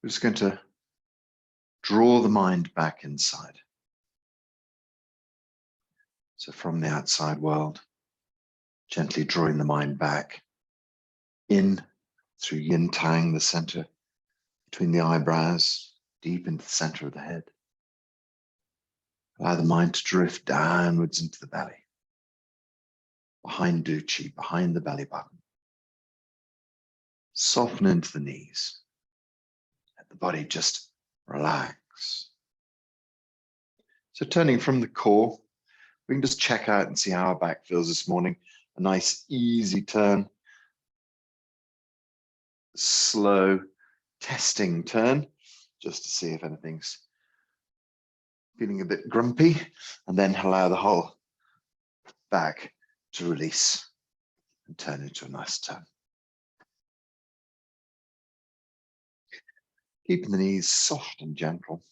We're just going to draw the mind back inside. So from the outside world, gently drawing the mind back in through yin tang, the center between the eyebrows, deep into the center of the head. Allow the mind to drift downwards into the belly, behind duchi, behind the belly button. Soften into the knees. Let the body just relax. So turning from the core, we can just check out and see how our back feels this morning. A nice, easy turn. Slow, testing turn, just to see if anything's feeling a bit grumpy, and then allow the whole back to release and turn into a nice turn. Keeping the knees soft and gentle.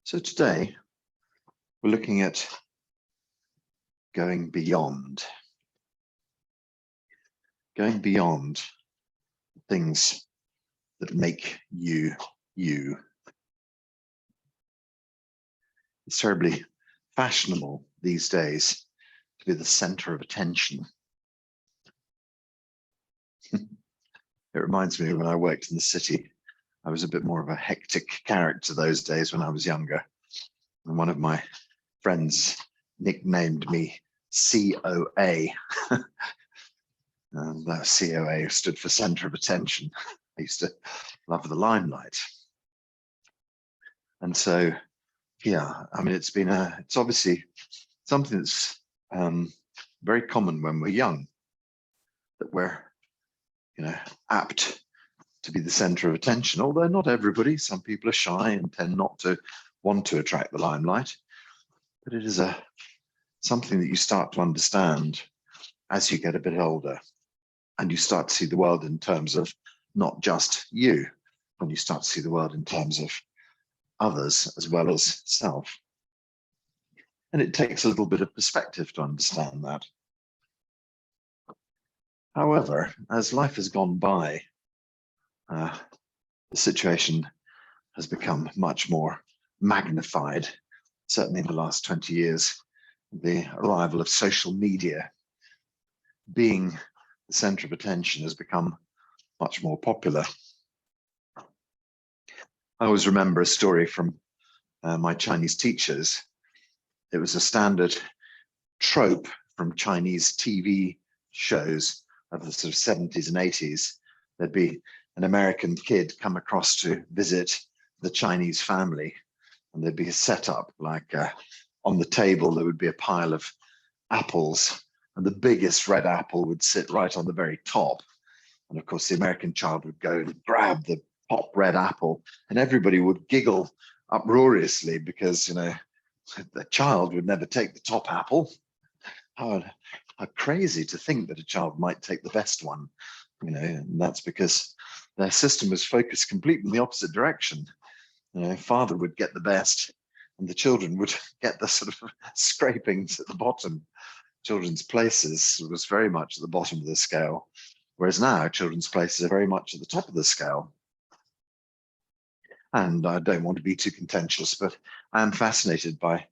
So today, we're looking at going beyond things that make you, you. It's terribly fashionable these days to be the center of attention. It reminds me of when I worked in the city. I was a bit more of a hectic character those days when I was younger. And one of my friends nicknamed me COA. And that COA stood for center of attention. I used to love the limelight. And so, yeah, I mean, it's obviously something that's very common when we're young, that we're, apt to be the center of attention, although not everybody. Some people are shy and tend not to want to attract the limelight. But it is something that you start to understand as you get a bit older, and you start to see the world in terms of not just you, when you start to see the world in terms of others as well as self. And it takes a little bit of perspective to understand that. However, as life has gone by, the situation has become much more magnified, certainly in the last 20 years. The arrival of social media, being the center of attention, has become much more popular. I always remember a story from my Chinese teachers. It was a standard trope from Chinese TV shows of the sort of 70s and 80s. There'd be an American kid come across to visit the Chinese family, and there'd be a setup like on the table there would be a pile of apples, and the biggest red apple would sit right on the very top. And of course, the American child would go and grab the top red apple, and everybody would giggle uproariously because, the child would never take the top apple. How crazy to think that a child might take the best one, and that's because their system was focused completely in the opposite direction. Father would get the best, and the children would get the sort of scrapings at the bottom. Children's places was very much at the bottom of the scale, whereas now children's places are very much at the top of the scale. And I don't want to be too contentious, but I am fascinated by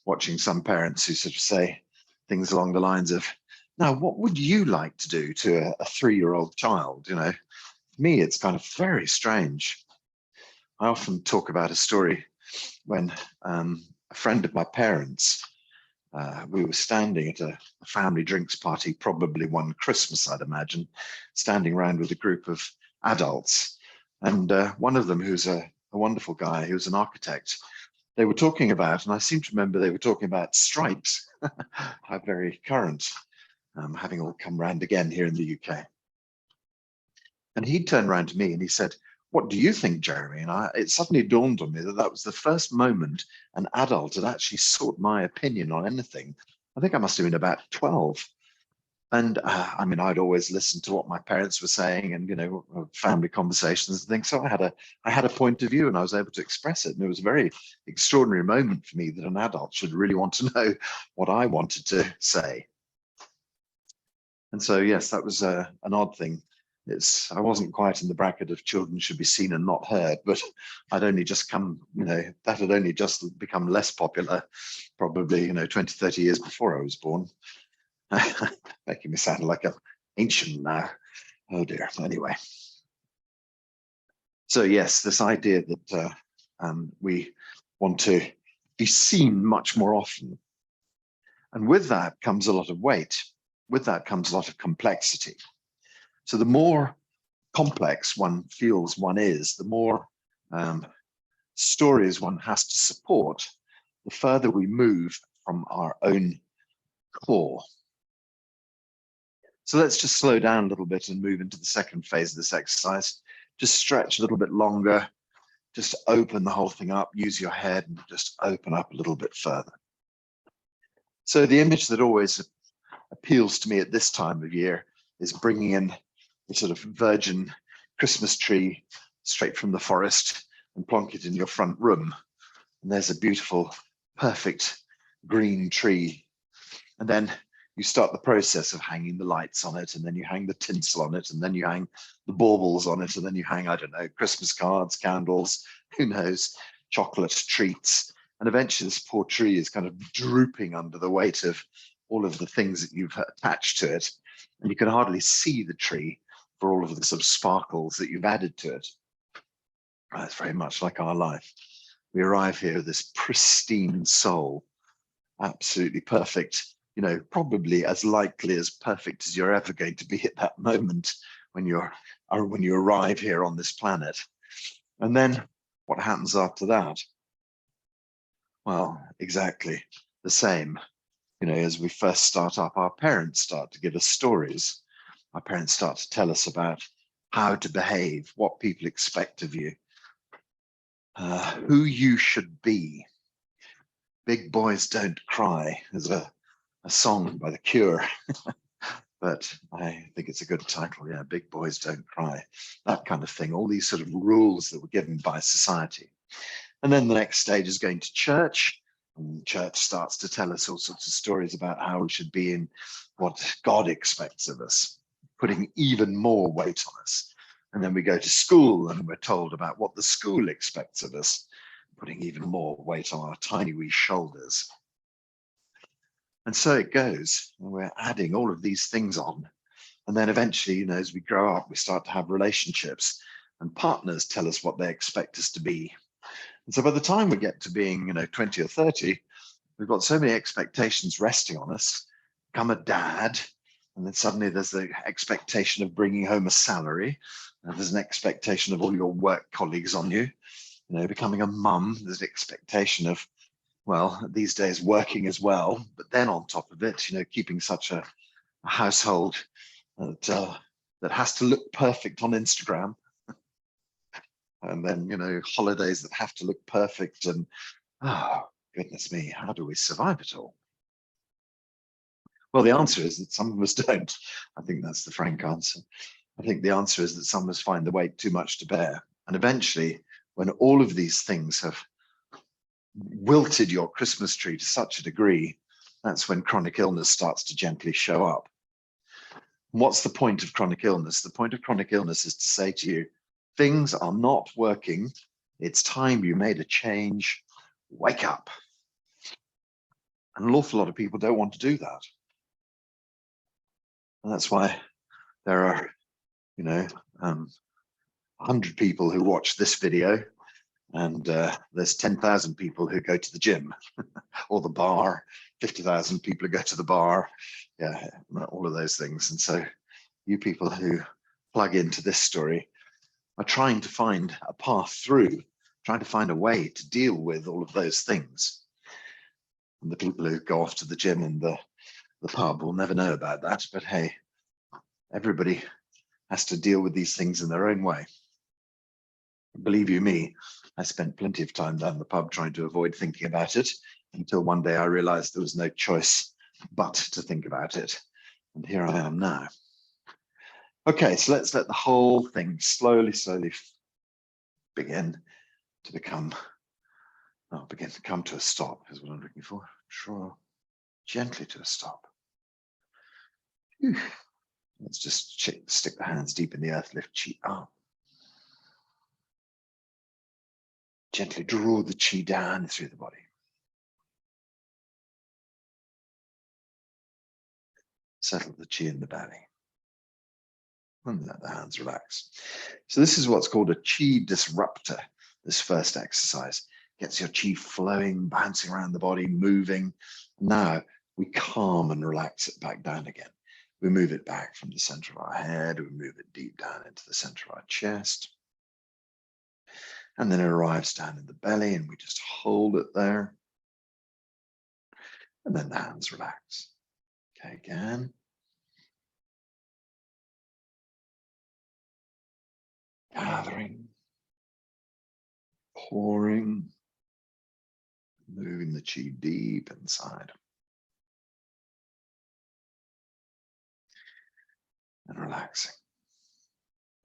watching some parents who sort of say things along the lines of, now, what would you like to do to a 3-year-old child? For me, it's kind of very strange. I often talk about a story when a friend of my parents, we were standing at a family drinks party, probably one Christmas, I'd imagine, standing around with a group of adults. And one of them, who's a wonderful guy, who's an architect, they were talking about, and I seem to remember they were talking about stripes, how very current, having all come round again here in the UK. And he turned around to me and he said, "What do you think, Jeremy?" And it suddenly dawned on me that that was the first moment an adult had actually sought my opinion on anything. I think I must have been about 12. And I mean, I'd always listened to what my parents were saying and, family conversations and things. So I had a point of view and I was able to express it. And it was a very extraordinary moment for me that an adult should really want to know what I wanted to say. And so, yes, that was an odd thing. I wasn't quite in the bracket of children should be seen and not heard, but I'd only just come, that had only just become less popular, probably, 20, 30 years before I was born. Making me sound like an ancient now. Oh dear. Anyway. So yes, this idea that we want to be seen much more often. And with that comes a lot of weight. With that comes a lot of complexity. So the more complex one feels one is, the more stories one has to support, the further we move from our own core. So let's just slow down a little bit and move into the second phase of this exercise. Just stretch a little bit longer, just open the whole thing up, use your head and just open up a little bit further. So the image that always appeals to me at this time of year is bringing in the sort of virgin Christmas tree straight from the forest and plonk it in your front room. And there's a beautiful, perfect green tree. And then you start the process of hanging the lights on it, and then you hang the tinsel on it, and then you hang the baubles on it, and then you hang, I don't know, Christmas cards, candles, who knows, chocolate treats. And eventually this poor tree is kind of drooping under the weight of all of the things that you've attached to it. And you can hardly see the tree for all of the sort of sparkles that you've added to it. It's very much like our life. We arrive here with this pristine soul, absolutely perfect, probably as likely as perfect as you're ever going to be at that moment when you arrive here on this planet. And then what happens after that? Well, exactly the same. As we first start up, our parents start to give us stories. Our parents start to tell us about how to behave, what people expect of you, who you should be. Big Boys Don't Cry is a song by The Cure, but I think it's a good title. Yeah, Big Boys Don't Cry, that kind of thing. All these sort of rules that were given by society. And then the next stage is going to church. And church starts to tell us all sorts of stories about how we should be in what God expects of us, putting even more weight on us. And then we go to school and we're told about what the school expects of us, putting even more weight on our tiny wee shoulders. And so it goes, and we're adding all of these things on. And then eventually, as we grow up, we start to have relationships, and partners tell us what they expect us to be. And so by the time we get to being, 20 or 30, we've got so many expectations resting on us. Become a dad, and then suddenly there's the expectation of bringing home a salary. And there's an expectation of all your work colleagues on you. Becoming a mum, there's an expectation of, well, these days working as well, but then on top of it, keeping such a household that has to look perfect on Instagram. And then, holidays that have to look perfect. And, oh, goodness me, how do we survive it all? Well, the answer is that some of us don't. I think that's the frank answer. I think the answer is that some of us find the weight too much to bear. And eventually, when all of these things have wilted your Christmas tree to such a degree, that's when chronic illness starts to gently show up. What's the point of chronic illness? The point of chronic illness is to say to you, things are not working. It's time you made a change. Wake up. And an awful lot of people don't want to do that. And that's why there are, 100 people who watch this video, and there's 10,000 people who go to the gym or the bar, 50,000 people who go to the bar, yeah, all of those things. And so you people who plug into this story are trying to find a path through, trying to find a way to deal with all of those things. And the people who go off to the gym and the pub will never know about that, but hey, everybody has to deal with these things in their own way. Believe you me, I spent plenty of time down the pub trying to avoid thinking about it until one day I realized there was no choice but to think about it. And here I am now. Okay, so let's let the whole thing slowly begin to come to a stop, is what I'm looking for. Draw gently to a stop. Whew. Let's just stick the hands deep in the earth, lift chi up. Gently draw the chi down through the body. Settle the chi in the belly. And let the hands relax. So this is what's called a chi disruptor, this first exercise. Gets your chi flowing, bouncing around the body, moving. Now we calm and relax it back down again. We move it back from the center of our head. We move it deep down into the center of our chest. And then it arrives down in the belly and we just hold it there. And then the hands relax. Okay, again. Gathering, pouring, moving the chi deep inside. And relaxing.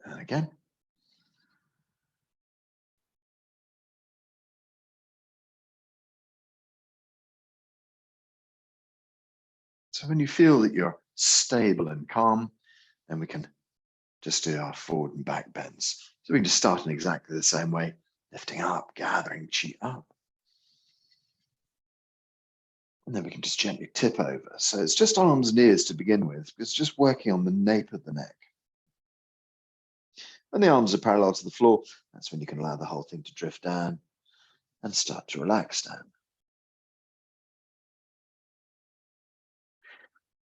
And again. So when you feel that you're stable and calm, then we can just do our forward and back bends. So we can just start in exactly the same way, lifting up, gathering chi up. And then we can just gently tip over. So it's just arms and ears to begin with. It's just working on the nape of the neck. When the arms are parallel to the floor, that's when you can allow the whole thing to drift down and start to relax down.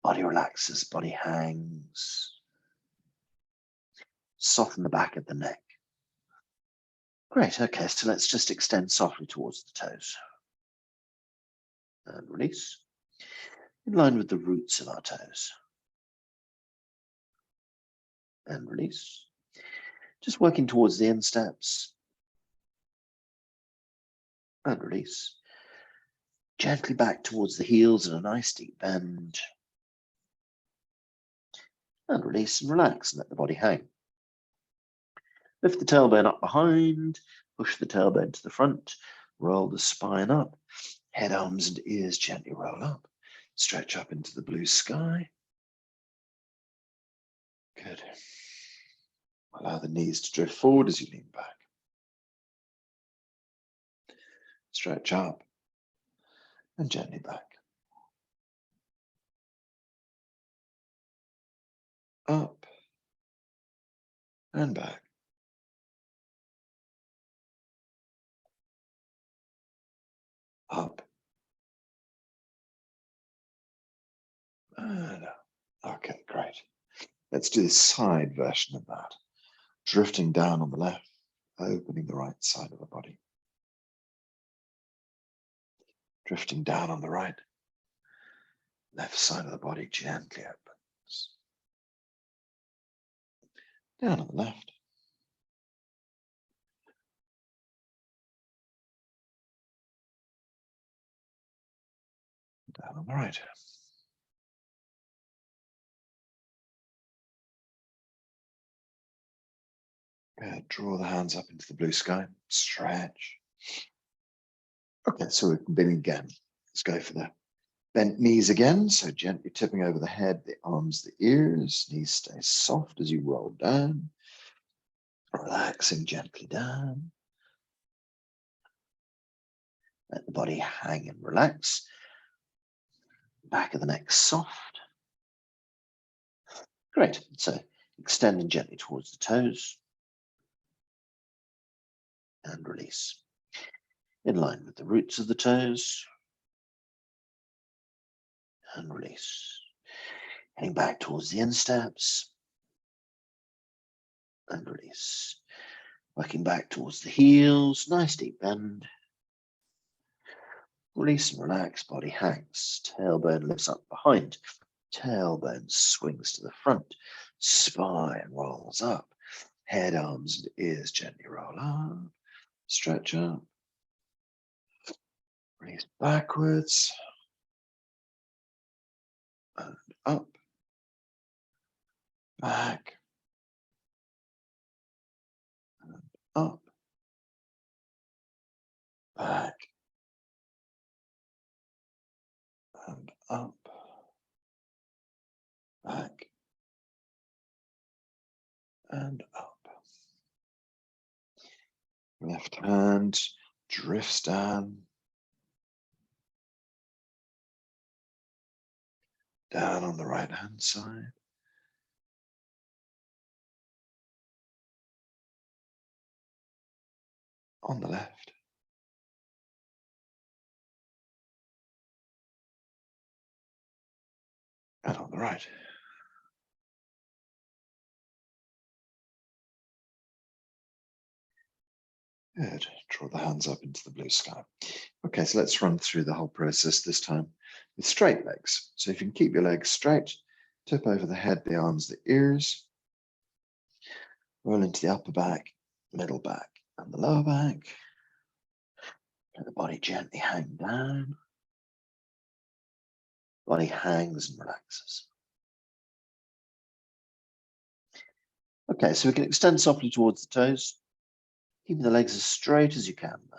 Body relaxes, body hangs. Soften the back of the neck. Great, okay, so let's just extend softly towards the toes. And release. In line with the roots of our toes. And release. Just working towards the insteps. And release. Gently back towards the heels in a nice deep bend. And release and relax and let the body hang. Lift the tailbone up behind, push the tailbone to the front, roll the spine up, head, arms and ears gently roll up, stretch up into the blue sky. Good. Allow the knees to drift forward as you lean back. Stretch up and gently back. Up and back. Up and up. Okay, great. Let's do the side version of that. Drifting down on the left, opening the right side of the body. Drifting down on the right, left side of the body gently opens. Down on the left. Down on the right. Good. Draw the hands up into the blue sky. Stretch. Okay, so we can begin again. Let's go for the bent knees again. So gently tipping over the head, the arms, the ears. Knees stay soft as you roll down. Relaxing gently down. Let the body hang and relax. Back of the neck soft. Great. So extending gently towards the toes. and release. In line with the roots of the toes, and release. Heading back towards the insteps, and release. Working back towards the heels, nice deep bend. Release and relax, body hangs, tailbone lifts up behind, tailbone swings to the front, spine rolls up, head, arms, and ears gently roll up, stretch up, release backwards, and up, back, and up, back, and up, back, and up. Left hand drifts down on the right hand side. On the left. And on the right. Good. Draw the hands up into the blue sky. Okay, so let's run through the whole process this time with straight legs. So if you can keep your legs straight, tip over the head, the arms, the ears, roll into the upper back, middle back, and the lower back. Let the body gently hang down. Body hangs and relaxes. Okay, so we can extend softly towards the toes, keeping the legs as straight as you can though.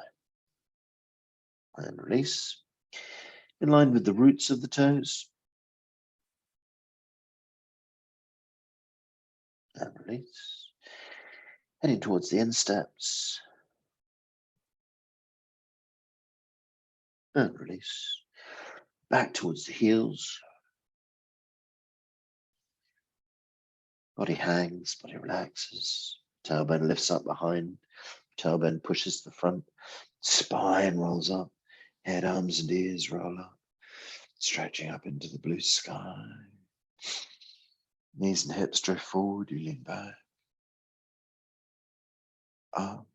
And release. In line with the roots of the toes. And release. Heading towards the insteps. And release. Back towards the heels. Body hangs, body relaxes. Tailbone lifts up behind. Tailbone pushes to the front. Spine rolls up. Head, arms, and ears roll up. Stretching up into the blue sky. Knees and hips drift forward. You lean back. Up.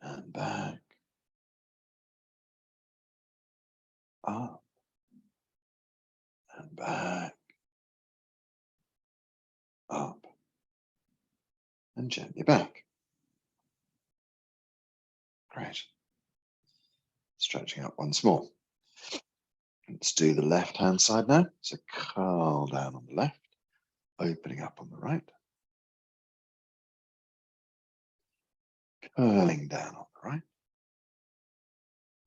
And back. Up. And back. Up. And gently back. Great. Stretching up once more. Let's do the left hand side now. So curl down on the left, opening up on the right. Curling down on the right,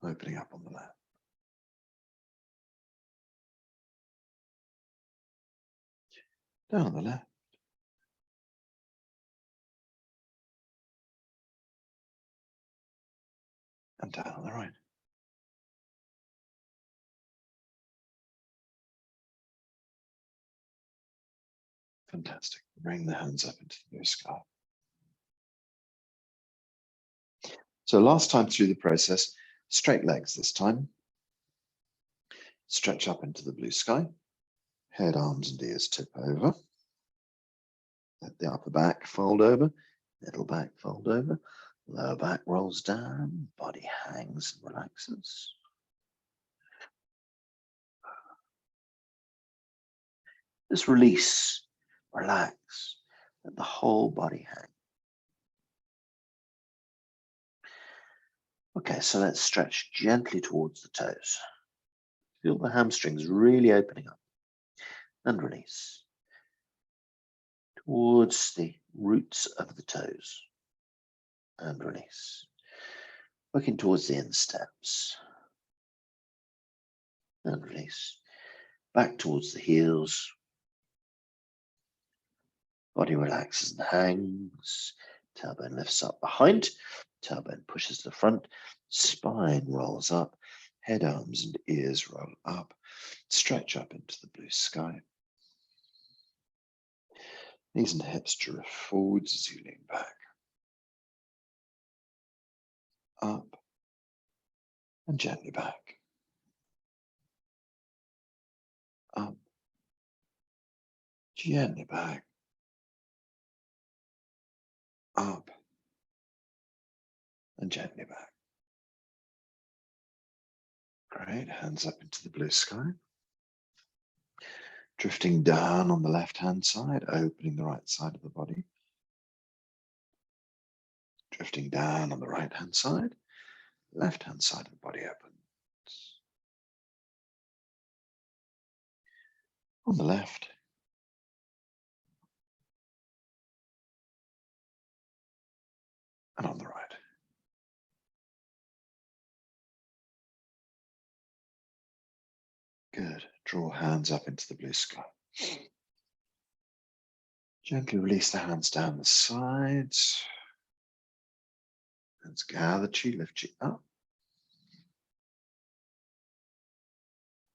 opening up on the left. Down on the left. And down on the right. Fantastic. Bring the hands up into the blue sky. So last time through the process, straight legs this time. Stretch up into the blue sky. Head, arms, and ears tip over. Let the upper back fold over. Middle back fold over. Lower back rolls down. Body hangs and relaxes. Just release, relax, let the whole body hang. Okay, so let's stretch gently towards the toes. Feel the hamstrings really opening up and release. Towards the roots of the toes and release. Working towards the insteps and release. Back towards the heels. Body relaxes and hangs. Tailbone lifts up behind. Tailbone pushes to the front. Spine rolls up. Head, arms, and ears roll up. Stretch up into the blue sky. Knees and hips drift forwards as you lean back. up, and gently back. Up, gently back. Up, and gently back. Great, hands up into the blue sky. Drifting down on the left-hand side, opening the right side of the body. Drifting down on the right-hand side, left-hand side of the body opens. On the left, and on the right. Good. Draw hands up into the blue sky. Gently release the hands down the sides. Hands gather chi, lift chi up.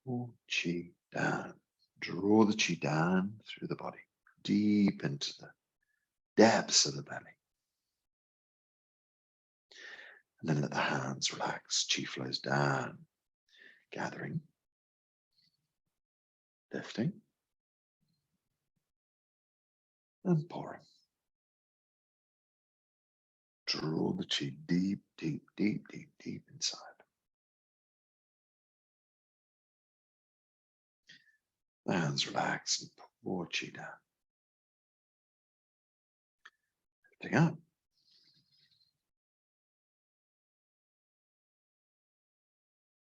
Pull chi down. Draw the chi down through the body, deep into the depths of the belly. And then let the hands relax. Chi flows down, gathering, lifting, and pouring. Draw the chi deep, deep, deep, deep, deep inside. The hands relax and pour chi down. Lifting up.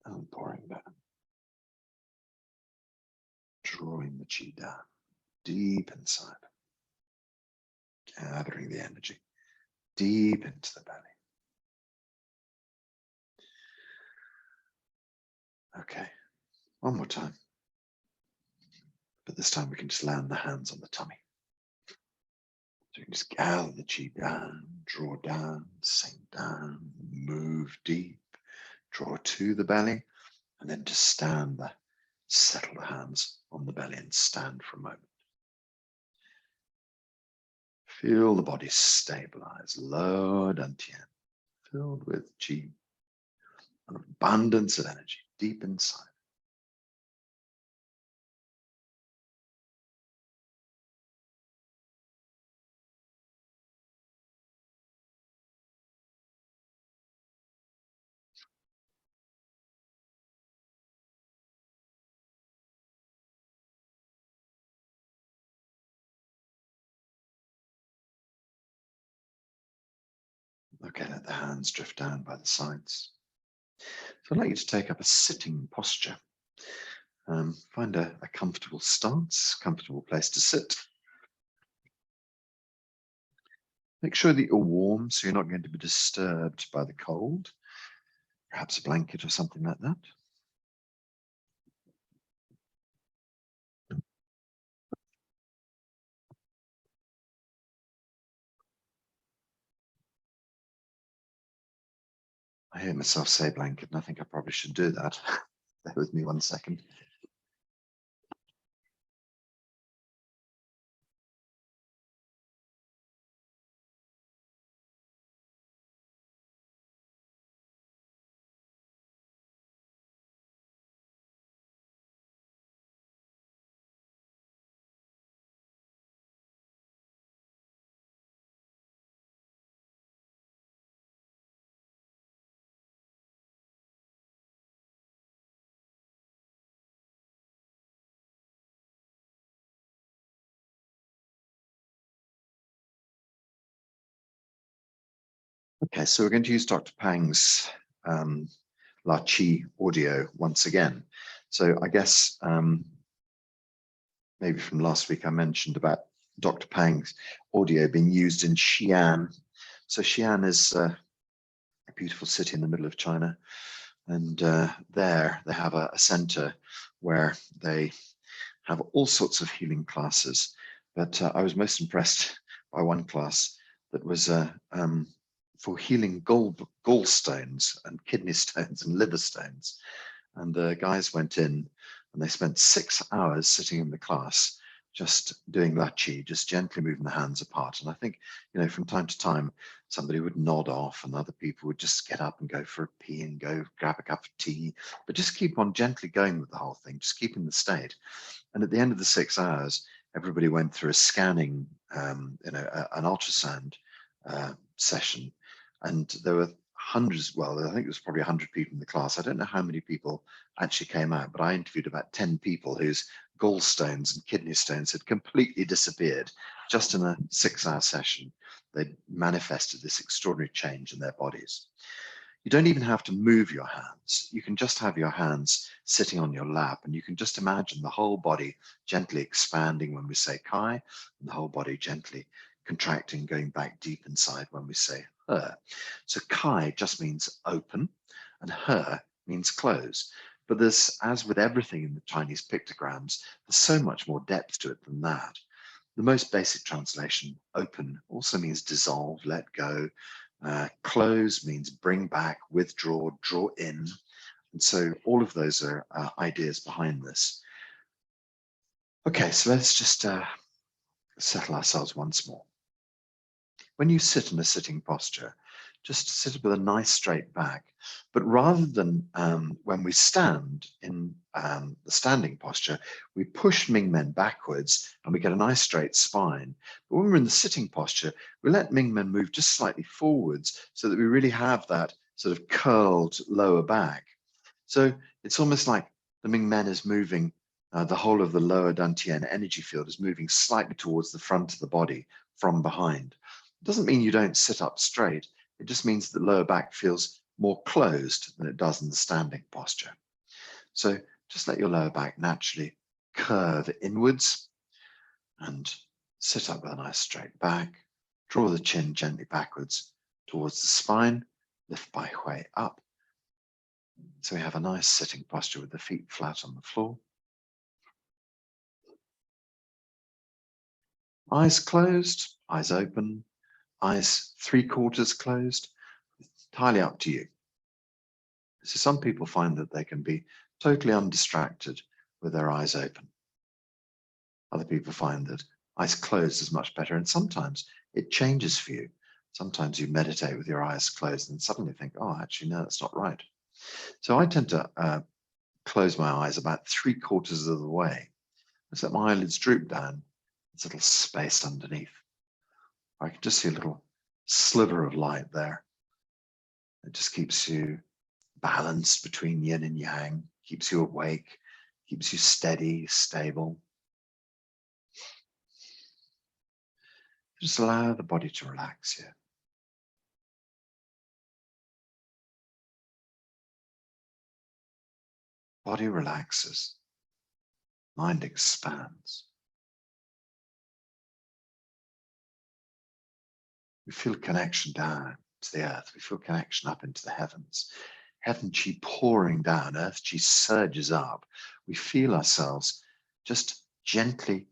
And pouring down. Drawing the chi down, deep inside. Gathering the energy, deep into the belly. Okay, one more time. But this time we can just land the hands on the tummy. So you can just gather the chi down, draw down, sink down, move deep, draw to the belly, and then just stand there. Settle the hands on the belly and stand for a moment. Feel the body stabilize, low dantian, filled with chi, an abundance of energy deep inside. Okay, let the hands drift down by the sides. So I'd like you to take up a sitting posture. Find a comfortable stance, comfortable place to sit. Make sure that you're warm so you're not going to be disturbed by the cold. Perhaps a blanket or something like that. I hear myself say blanket, and I think I probably should do that. Bear with me 1 second. Okay, so we're going to use Dr. Pang's La Chi audio once again. So I guess maybe from last week I mentioned about Dr. Pang's audio being used in Xi'an. So Xi'an is a beautiful city in the middle of China. And there they have a center where they have all sorts of healing classes. But I was most impressed by one class that was for healing gallstones and kidney stones and liver stones. And the guys went in and they spent 6 hours sitting in the class just doing la chi, just gently moving the hands apart. And I think, from time to time, somebody would nod off and other people would just get up and go for a pee and go grab a cup of tea, but just keep on gently going with the whole thing, just keeping the state. And at the end of the 6 hours, everybody went through a scanning, an ultrasound session. And there were hundreds, well, I think it was probably 100 people in the class. I don't know how many people actually came out, but I interviewed about 10 people whose gallstones and kidney stones had completely disappeared just in a 6-hour session. They manifested this extraordinary change in their bodies. You don't even have to move your hands. You can just have your hands sitting on your lap, and you can just imagine the whole body gently expanding when we say Kai, and the whole body gently contracting, going back deep inside when we say Her. So Kai just means open, and Her means close. But there's, as with everything in the Chinese pictograms, there's so much more depth to it than that. The most basic translation, open, also means dissolve, let go. Close means bring back, withdraw, draw in. And so all of those are ideas behind this. Okay, so let's just settle ourselves once more. When you sit in a sitting posture, just sit with a nice straight back. But rather than when we stand in the standing posture, we push Mingmen backwards and we get a nice straight spine. But when we're in the sitting posture, we let Mingmen move just slightly forwards so that we really have that sort of curled lower back. So it's almost like the Mingmen is moving, the whole of the lower Dantian energy field is moving slightly towards the front of the body from behind. It doesn't mean you don't sit up straight. It just means the lower back feels more closed than it does in the standing posture. So just let your lower back naturally curve inwards and sit up with a nice straight back. Draw the chin gently backwards towards the spine, lift by way up. So we have a nice sitting posture with the feet flat on the floor. Eyes closed, eyes open, eyes 3/4 closed. It's entirely up to you. So some people find that they can be totally undistracted with their eyes open. Other people find that eyes closed is much better. And sometimes it changes for you. Sometimes you meditate with your eyes closed and suddenly think, oh, actually, no, that's not right. So I tend to close my eyes about 3/4 of the way. Just let my eyelids droop down. There's a little space underneath. I can just see a little sliver of light there. It just keeps you balanced between yin and yang, keeps you awake, keeps you steady, stable. Just allow the body to relax here. Body relaxes, mind expands. We feel connection down to the earth. We feel connection up into the heavens. Heaven chi pouring down, earth chi surges up. We feel ourselves just gently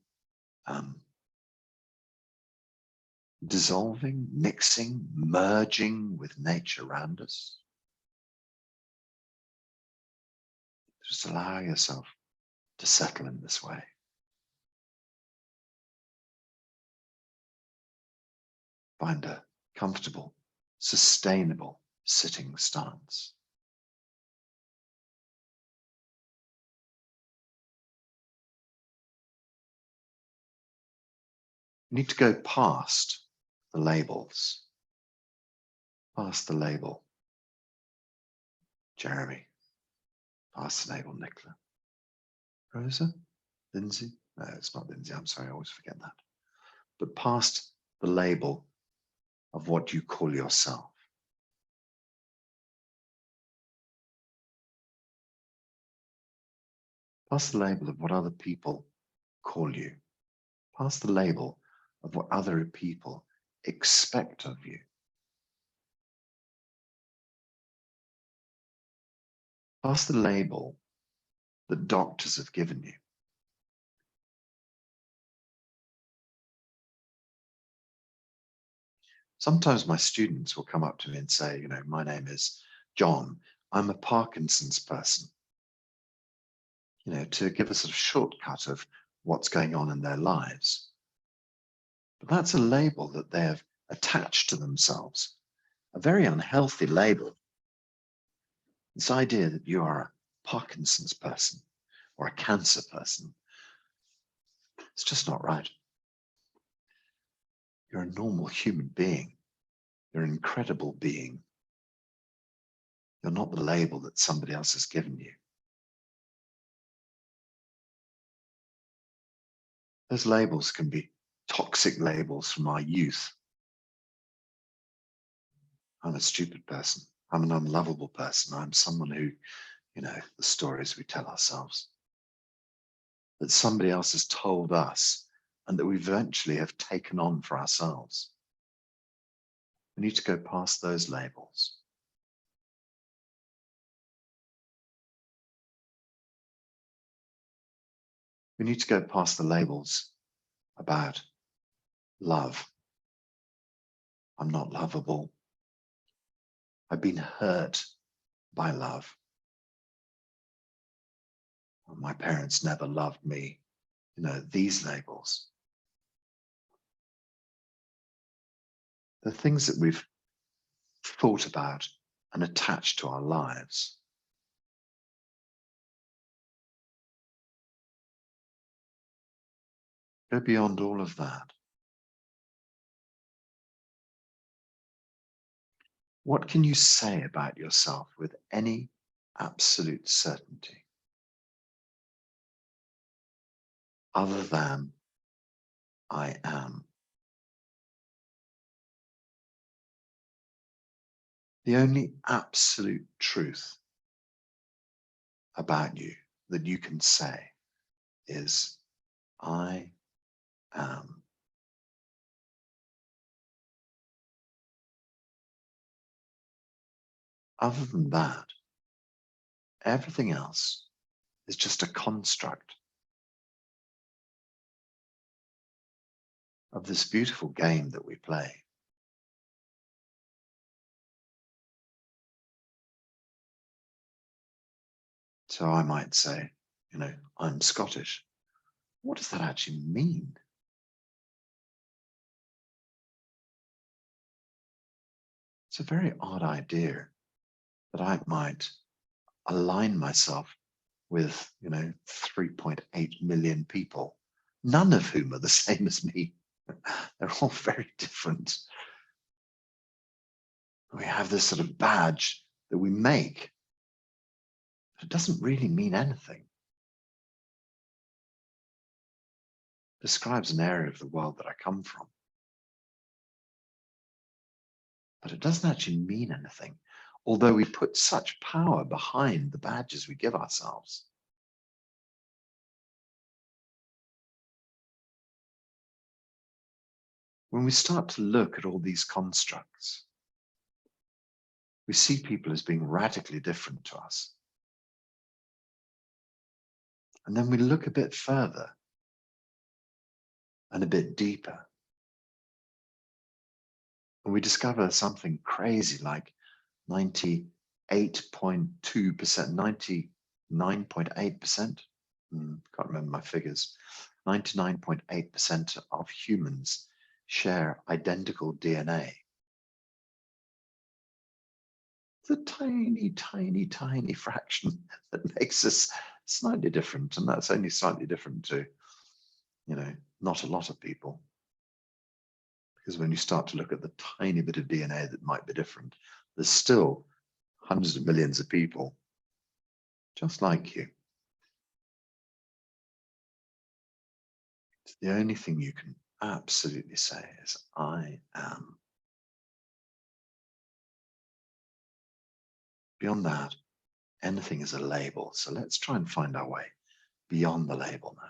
dissolving, mixing, merging with nature around us. Just allow yourself to settle in this way. Find a comfortable, sustainable sitting stance. You need to go past the labels, past the label Jeremy, past the label Nicola. Rosa? Lindsay? No, it's not Lindsay, I'm sorry, I always forget that. But past the label of what you call yourself. Past the label of what other people call you. Past the label of what other people expect of you. Past the label that doctors have given you. Sometimes my students will come up to me and say, my name is John, I'm a Parkinson's person. To give a sort of shortcut of what's going on in their lives. But that's a label that they have attached to themselves, a very unhealthy label. This idea that you are a Parkinson's person or a cancer person, it's just not right. You're a normal human being. You're an incredible being. You're not the label that somebody else has given you. Those labels can be toxic labels from our youth. I'm a stupid person. I'm an unlovable person. I'm someone who, the stories we tell ourselves, that somebody else has told us and that we eventually have taken on for ourselves. We need to go past those labels. We need to go past the labels about love. I'm not lovable. I've been hurt by love. My parents never loved me. These labels. The things that we've thought about and attached to our lives. Go beyond all of that. What can you say about yourself with any absolute certainty other than I am? The only absolute truth about you that you can say is I am. Other than that, everything else is just a construct of this beautiful game that we play. So I might say, I'm Scottish. What does that actually mean? It's a very odd idea that I might align myself with, 3.8 million people, none of whom are the same as me. They're all very different. We have this sort of badge that we make. It doesn't really mean anything. It describes an area of the world that I come from. But it doesn't actually mean anything, although we put such power behind the badges we give ourselves. When we start to look at all these constructs, we see people as being radically different to us. And then we look a bit further and a bit deeper. And we discover something crazy like 98.2%, 99.8%, can't remember my figures, 99.8% of humans share identical DNA. It's a tiny, tiny, tiny fraction that makes us slightly different. And that's only slightly different to, not a lot of people. Because when you start to look at the tiny bit of DNA that might be different, there's still hundreds of millions of people just like you. It's the only thing you can absolutely say is, I am. Beyond that, anything is a label. So let's try and find our way beyond the label now.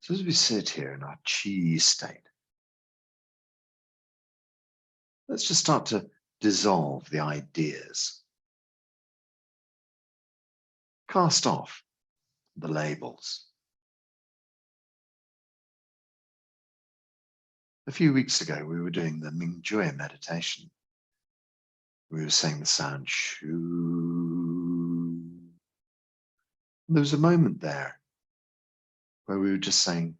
So as we sit here in our chi state, let's just start to dissolve the ideas. Cast off the labels. A few weeks ago, we were doing the Mingjue meditation. We were saying the sound shoo. And there was a moment there where we were just saying,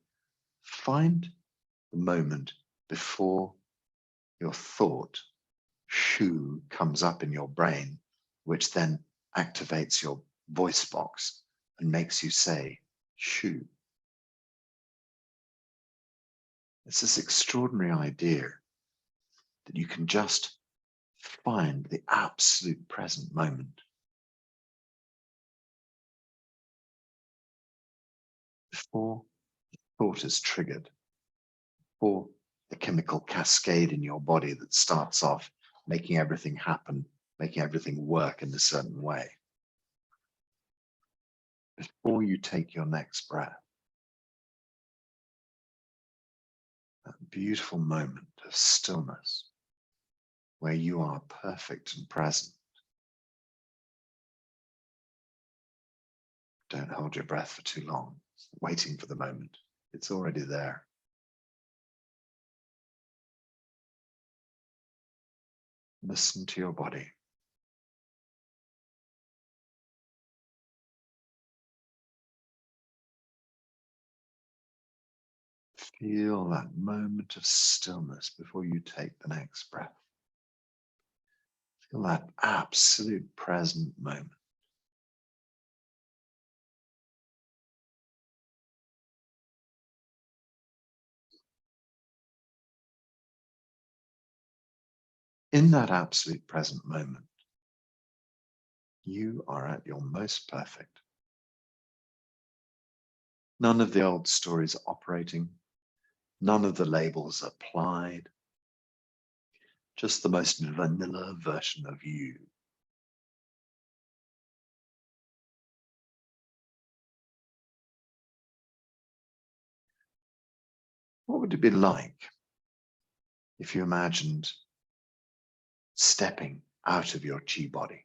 find the moment before your thought, shoo, comes up in your brain, which then activates your voice box and makes you say, shoo. It's this extraordinary idea that you can just find the absolute present moment before the thought is triggered, before the chemical cascade in your body that starts off making everything happen, making everything work in a certain way. Before you take your next breath, that beautiful moment of stillness where you are perfect and present. Don't hold your breath for too long, waiting for the moment. It's already there. Listen to your body. Feel that moment of stillness before you take the next breath. Feel that absolute present moment. In that absolute present moment, you are at your most perfect. None of the old stories are operating. None of the labels applied. Just the most vanilla version of you. What would it be like if you imagined stepping out of your chi body?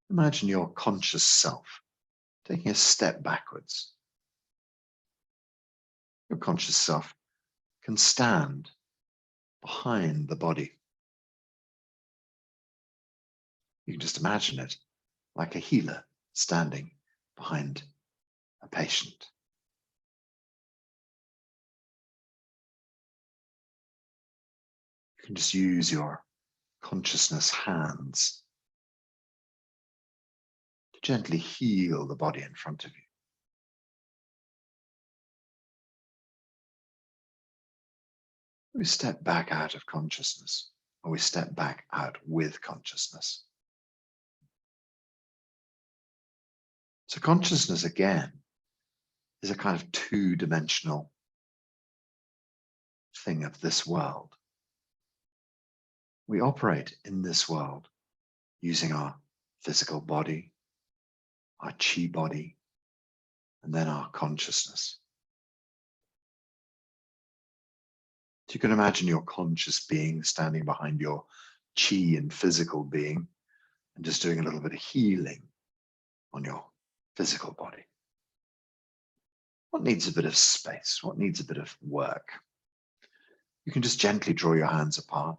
Imagine your conscious self taking a step backwards. Your conscious self can stand behind the body. You can just imagine it like a healer standing behind a patient. You can just use your consciousness hands to gently heal the body in front of you. We step back out of consciousness, or we step back out with consciousness. So consciousness, again, is a kind of two-dimensional thing of this world. We operate in this world using our physical body, our chi body, and then our consciousness. So you can imagine your conscious being standing behind your chi and physical being and just doing a little bit of healing on your physical body. What needs a bit of space? What needs a bit of work? You can just gently draw your hands apart.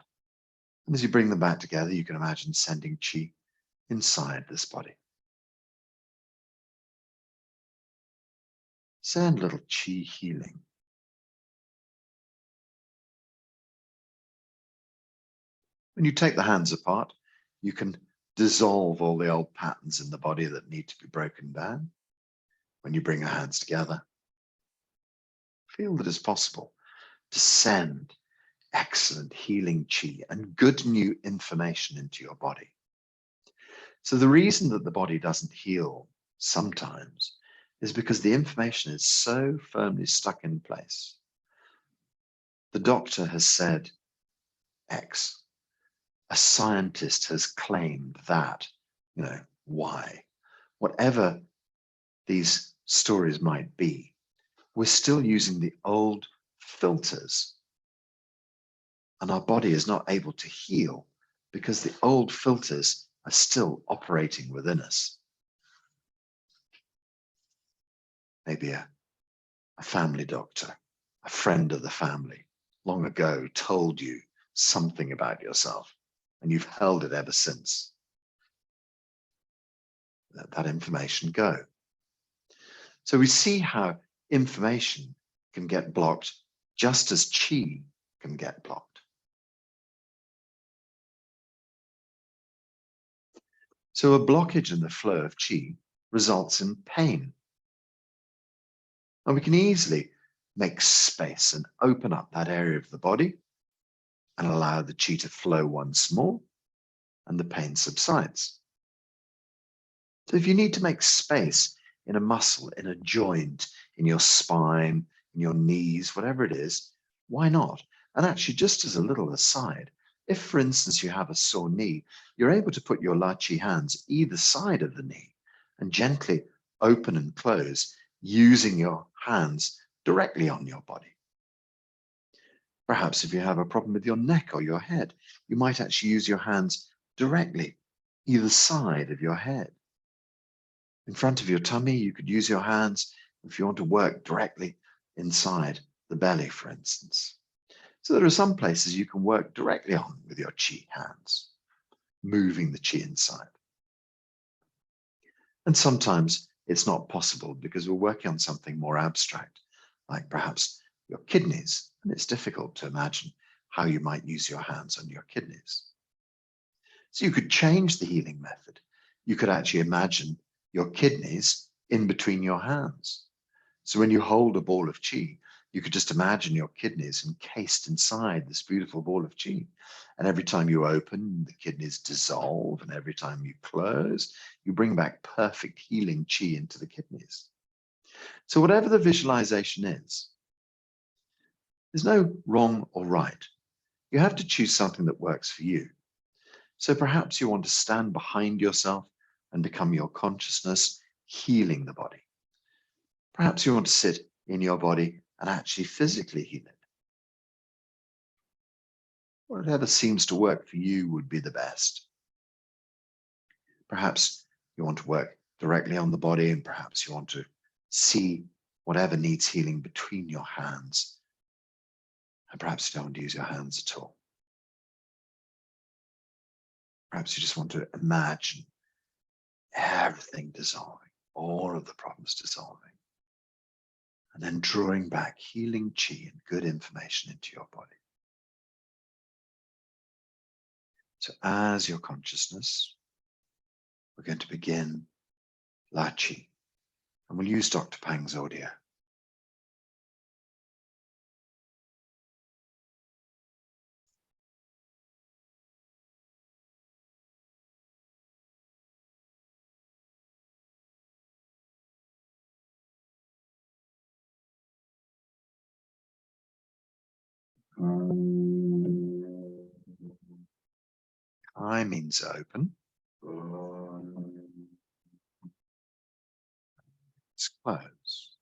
And as you bring them back together, you can imagine sending chi inside this body. Send a little chi healing. When you take the hands apart, you can dissolve all the old patterns in the body that need to be broken down. When you bring your hands together, feel that it's possible to send excellent healing chi and good new information into your body. So the reason that the body doesn't heal sometimes is because the information is so firmly stuck in place. The doctor has said X. A scientist has claimed that, Y. Whatever these stories might be, we're still using the old filters, and our body is not able to heal because the old filters are still operating within us. Maybe a family doctor, a friend of the family, long ago told you something about yourself, and you've held it ever since. Let that information go. So we see how information can get blocked just as qi can get blocked. So a blockage in the flow of qi results in pain. And we can easily make space and open up that area of the body and allow the qi to flow once more, and the pain subsides. So if you need to make space in a muscle, in a joint, in your spine, in your knees, whatever it is, why not? And actually, just as a little aside, if, for instance, you have a sore knee, you're able to put your lachi hands either side of the knee and gently open and close using your hands directly on your body. Perhaps if you have a problem with your neck or your head, you might actually use your hands directly either side of your head. In front of your tummy, you could use your hands if you want to work directly inside the belly, for instance. So there are some places you can work directly on with your qi hands, moving the qi inside. And sometimes it's not possible because we're working on something more abstract, like perhaps your kidneys, and it's difficult to imagine how you might use your hands on your kidneys. So you could change the healing method. You could actually imagine your kidneys in between your hands. So when you hold a ball of qi, you could just imagine your kidneys encased inside this beautiful ball of qi. And every time you open, the kidneys dissolve. And every time you close, you bring back perfect healing qi into the kidneys. So whatever the visualization is, there's no wrong or right. You have to choose something that works for you. So perhaps you want to stand behind yourself and become your consciousness, healing the body. Perhaps you want to sit in your body and actually physically heal it. Whatever seems to work for you would be the best. Perhaps you want to work directly on the body, and perhaps you want to see whatever needs healing between your hands. And perhaps you don't want to use your hands at all. Perhaps you just want to imagine everything dissolving, all of the problems dissolving, and then drawing back healing qi and good information into your body. So as your consciousness, we're going to begin lachi, and we'll use Dr. Pang's audio. I means open. It's closed.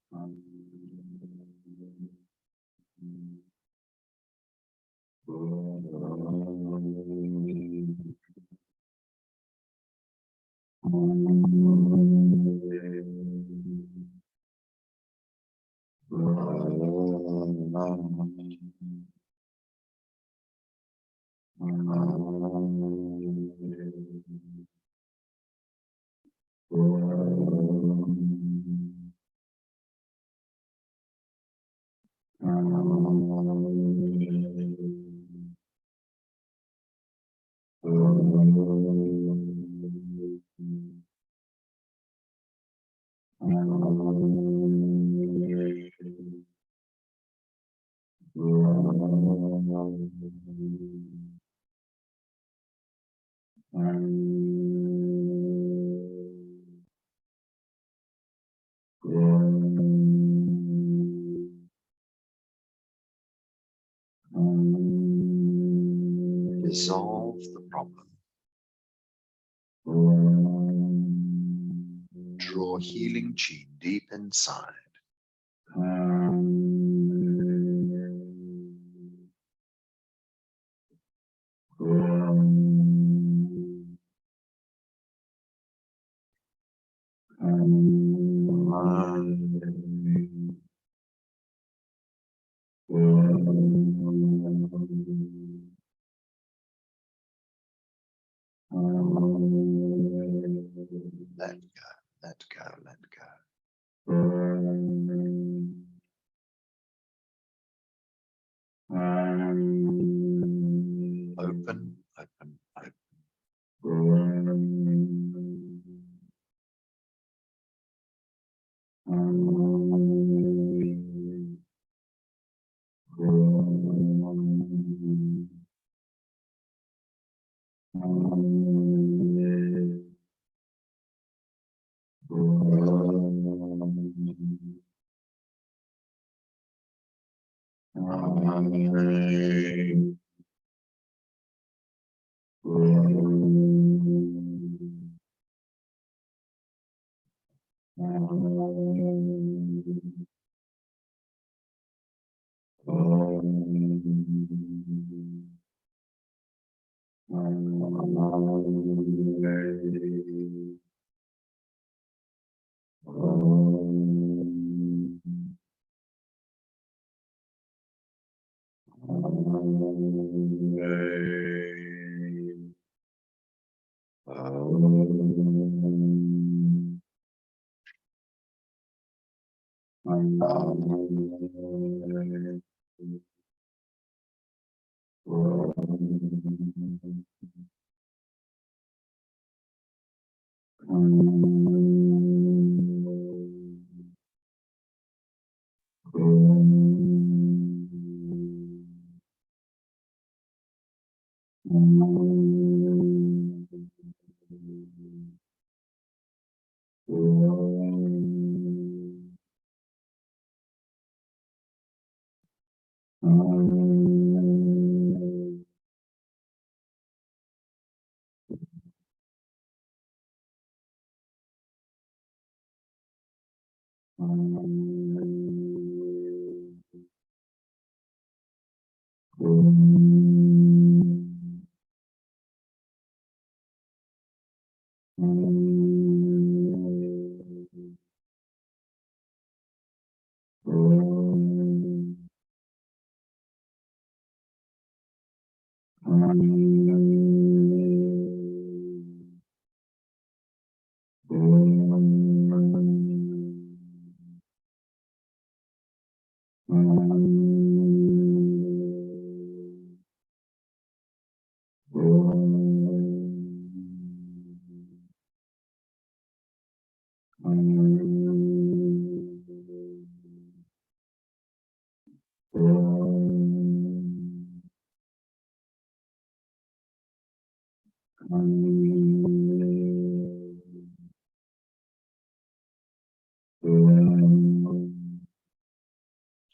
Dissolve the problem. Draw healing qi deep inside. Let go, let go, let go. Open, open, open.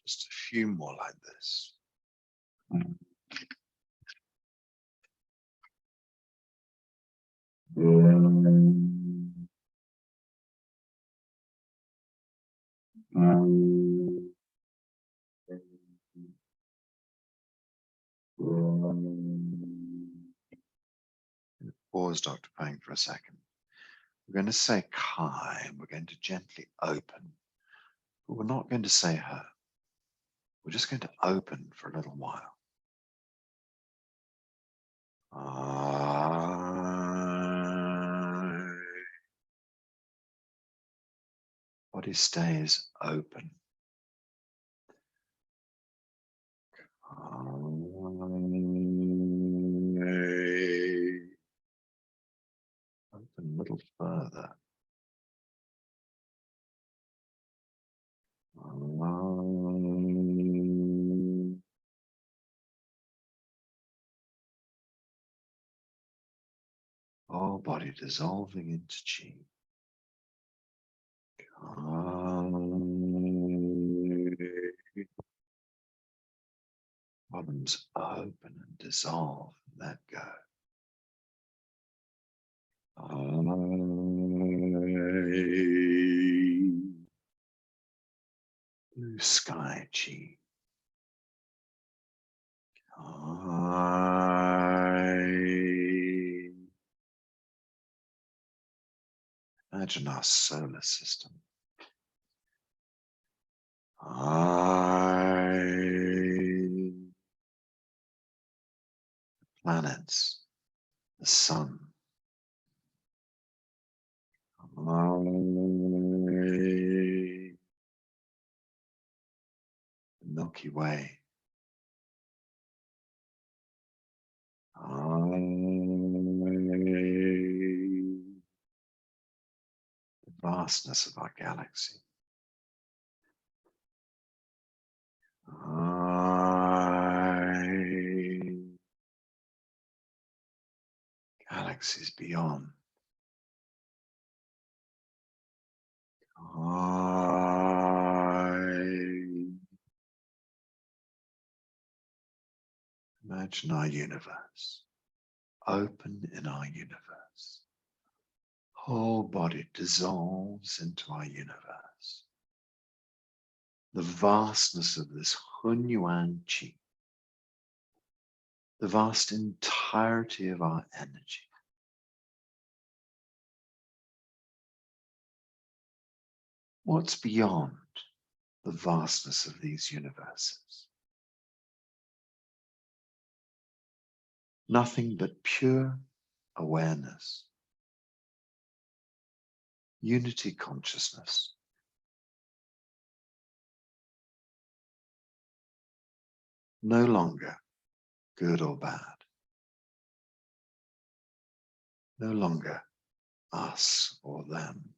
Just a few more like this. Pause Dr. Pang for a second. We're going to say Kai and we're going to gently open, but we're not going to say her. We're just going to open for a little while. Body stays open. Open a little further. Whole body dissolving into chi. Bottoms open and dissolve and let go. Blue sky chi. Imagine our solar system. Planets, the sun. Milky Way. The vastness of our galaxy. Galaxies beyond. Imagine our universe, open in our universe. Whole body dissolves into our universe. The vastness of this Hunyuan Qi, the vast entirety of our energy. What's beyond the vastness of these universes? Nothing but pure awareness, unity consciousness. No longer good or bad. No longer us or them.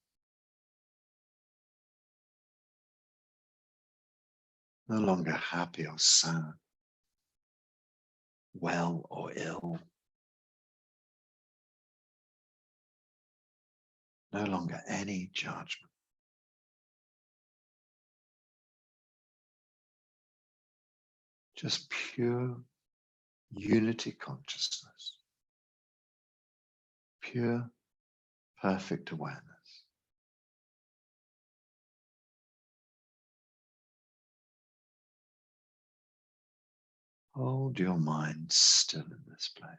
No longer happy or sad, well or ill. No longer any judgment. Just pure unity consciousness. Pure, perfect awareness. Hold your mind still in this place.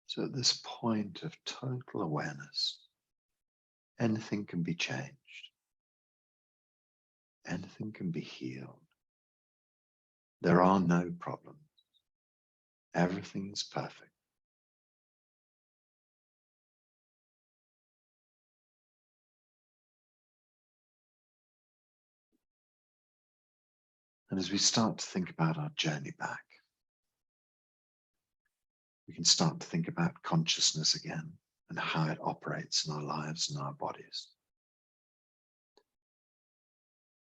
So at this point of total awareness, anything can be changed. Anything can be healed. There are no problems. Everything is perfect. And as we start to think about our journey back, we can start to think about consciousness again and how it operates in our lives and our bodies.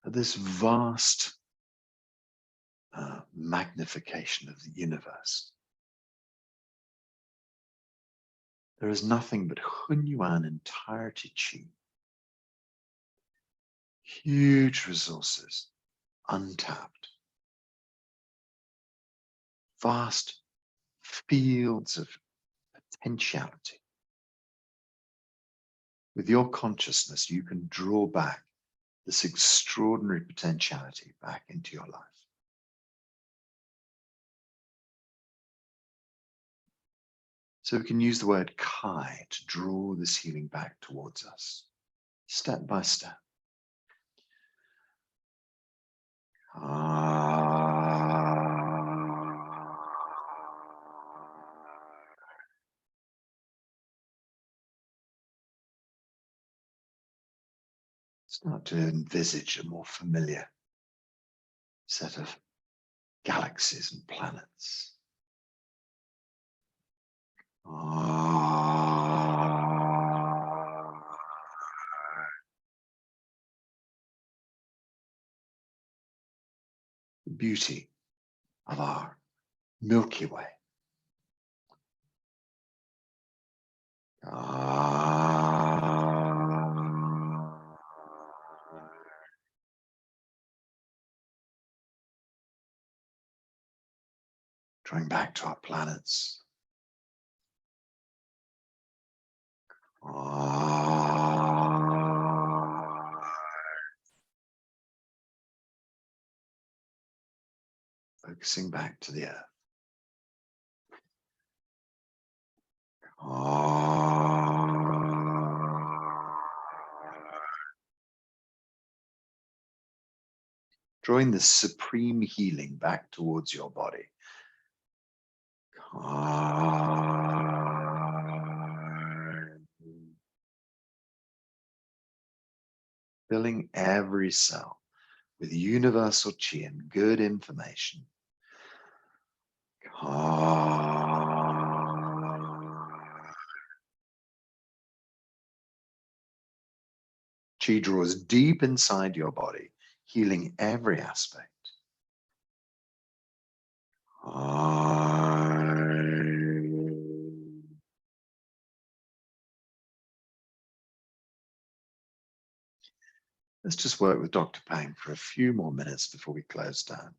This vast magnification of the universe. There is nothing but Hunyuan entirety Qi. Huge resources, untapped. Vast fields of potentiality. With your consciousness, you can draw back this extraordinary potentiality back into your life. So we can use the word Kai to draw this healing back towards us, step by step. Start to envisage a more familiar set of galaxies and planets. The beauty of our Milky Way. drawing back to our planets. Focusing back to the earth. Drawing the supreme healing back towards your body. Filling every cell with universal chi and good information. Chi draws deep inside your body, healing every aspect. Let's just work with Dr. Pang for a few more minutes before we close down.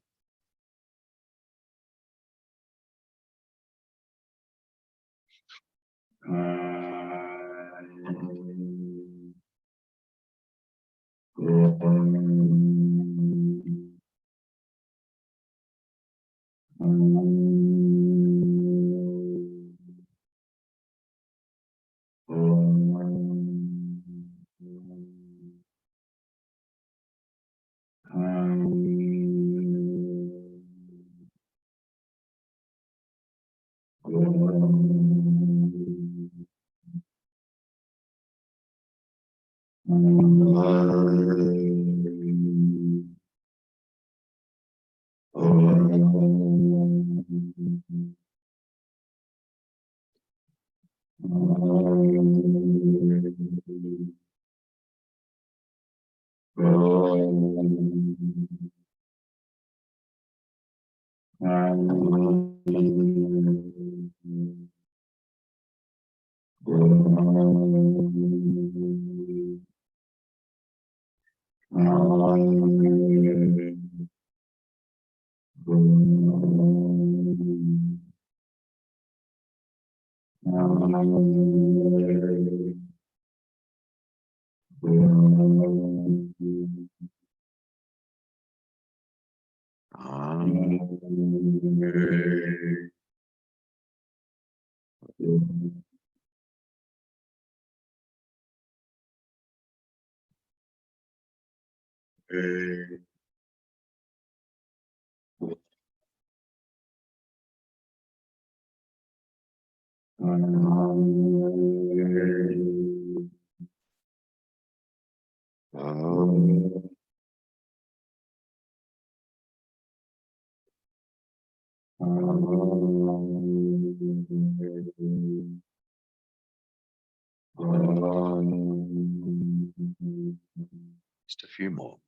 Just a few more.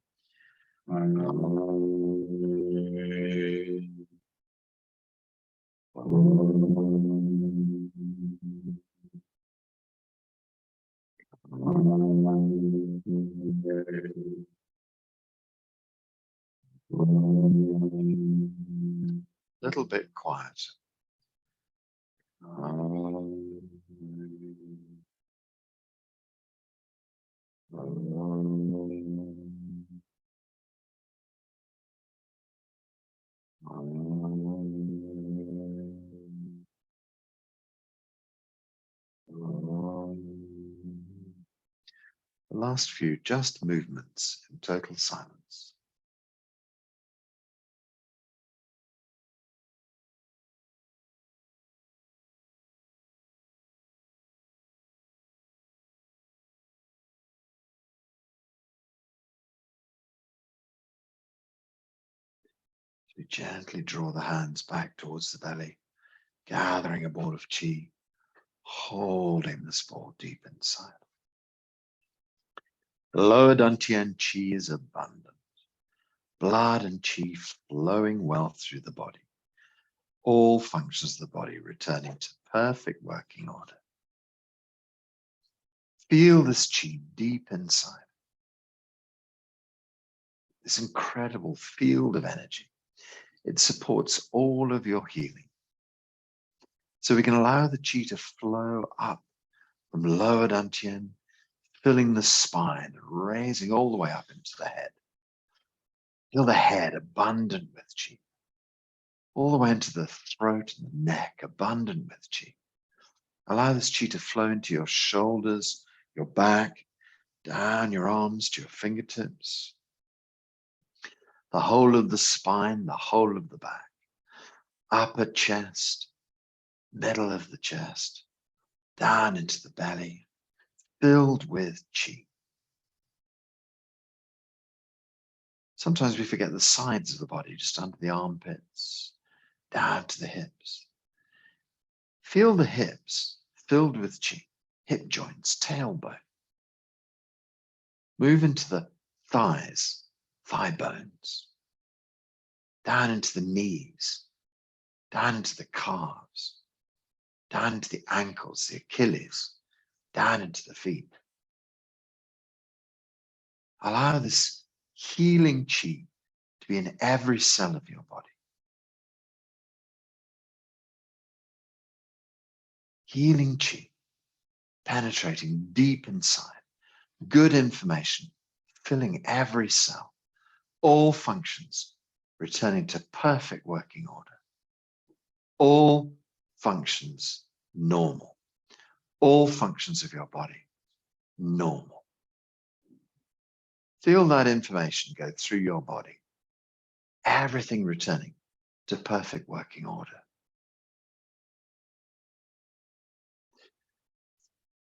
Little bit quiet. The last few just movements in total silence. So gently draw the hands back towards the belly, gathering a ball of chi, holding this ball deep inside. Lower dantian chi is abundant. Blood and chi flowing well through the body. All functions of the body returning to perfect working order. Feel this chi deep inside. This incredible field of energy. It supports all of your healing, So we can allow the qi to flow up from lower dantian, filling the spine, raising all the way up into the head. Feel the head abundant with qi. All the way into the throat and the neck, abundant with qi. Allow this qi to flow into your shoulders, your back, down your arms to your fingertips. The whole of the spine, the whole of the back. Upper chest, middle of the chest, down into the belly, filled with qi. Sometimes we forget the sides of the body, just under the armpits, down to the hips. Feel the hips filled with qi, hip joints, tailbone. Move into the thighs, thigh bones, down into the knees, down into the calves, down into the ankles, the Achilles, down into the feet. Allow this healing qi to be in every cell of your body. Healing qi, penetrating deep inside, good information, filling every cell, all functions returning to perfect working order. All functions normal. All functions of your body normal. Feel that information go through your body, everything returning to perfect working order.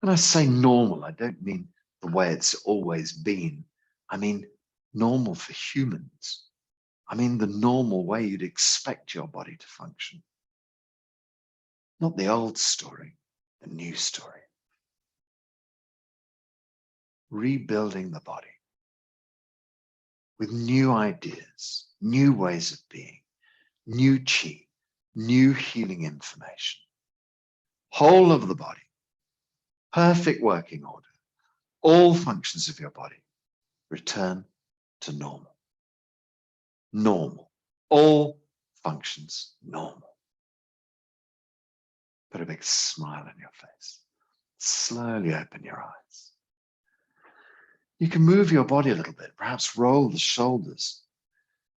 When I say normal, I don't mean the way it's always been. I mean normal for humans. I mean the normal way you'd expect your body to function. Not the old story, the new story. Rebuilding the body with new ideas, new ways of being, new qi, new healing information. Whole of the body, perfect working order, all functions of your body return to normal. Normal, all functions normal. Put a big smile on your face. Slowly open your eyes. You can move your body a little bit, perhaps roll the shoulders,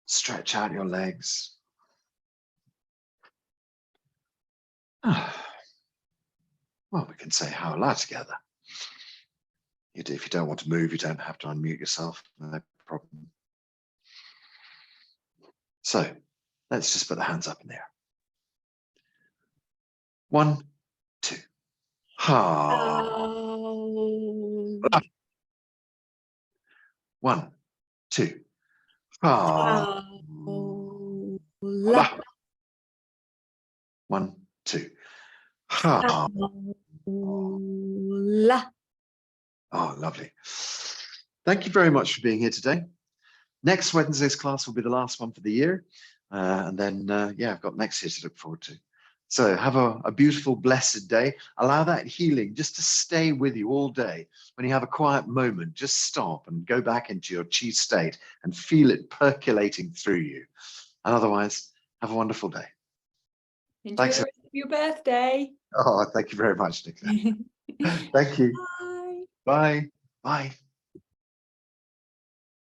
stretch out your legs. Well, we can say howla together. If you don't want to move, you don't have to unmute yourself, no problem. So let's just put the hands up in the air. 1, 2. Ha. 1, 2. Ha. 1, 2. Ha. Oh, lovely. Thank you very much for being here today. Next Wednesday's class will be the last one for the year. And then, yeah, I've got next year to look forward to. So have a beautiful, blessed day. Allow that healing just to stay with you all day. When you have a quiet moment, just stop and go back into your qi state and feel it percolating through you. And otherwise, have a wonderful day. Enjoy the rest of your birthday. Oh, thank you very much, Nicola. Thank you. Bye. Bye. Bye.